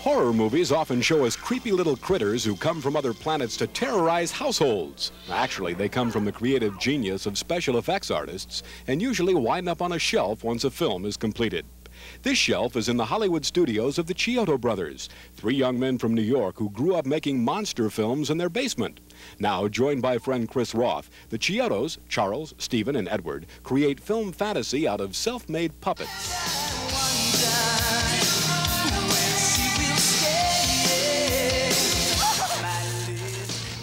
Horror movies often show us creepy little critters who come from other planets to terrorize households. Actually, they come from the creative genius of special effects artists and usually wind up on a shelf once a film is completed. This shelf is in the Hollywood studios of the Chiodo Brothers, three young men from New York who grew up making monster films in their basement. Now, joined by friend Chris Roth, the Chiodos, Charles, Stephen, and Edward, create film fantasy out of self-made puppets.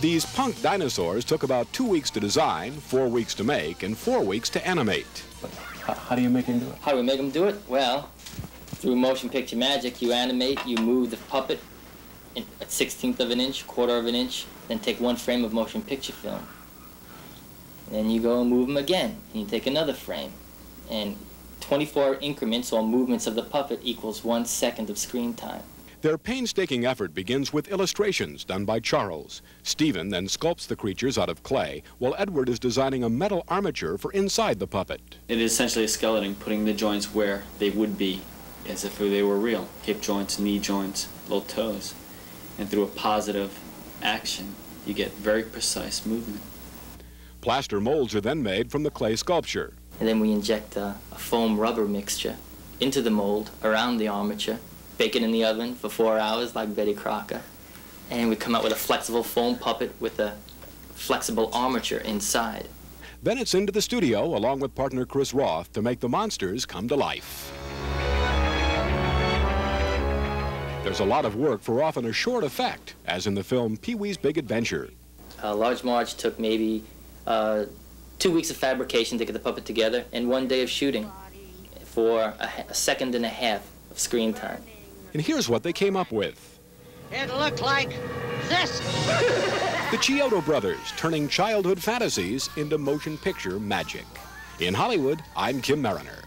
These punk dinosaurs took about 2 weeks to design, 4 weeks to make, and 4 weeks to animate. How do you make them do it? How do we make them do it? Well, through motion picture magic, you animate, you move the puppet in a 1/16 of an inch, 1/4 of an inch, then take one frame of motion picture film. And then you go and move them again, and you take another frame. And 24 increments or movements of the puppet equals 1 second of screen time. Their painstaking effort begins with illustrations done by Charles. Stephen then sculpts the creatures out of clay, while Edward is designing a metal armature for inside the puppet. It is essentially a skeleton, putting the joints where they would be as if they were real. Hip joints, knee joints, little toes. And through a positive action, you get very precise movement. Plaster molds are then made from the clay sculpture. And then we inject a foam rubber mixture into the mold around the armature, bake it in the oven for 4 hours like Betty Crocker, and we come out with a flexible foam puppet with a flexible armature inside. Then it's into the studio along with partner Chris Roth to make the monsters come to life. There's a lot of work for often a short effect, as in the film Pee-wee's Big Adventure. Large Marge took maybe 2 weeks of fabrication to get the puppet together and 1 day of shooting for a second and a half of screen time. And here's what they came up with. It looked like this. The Chiodo Brothers, turning childhood fantasies into motion picture magic. In Hollywood, I'm Kim Mariner.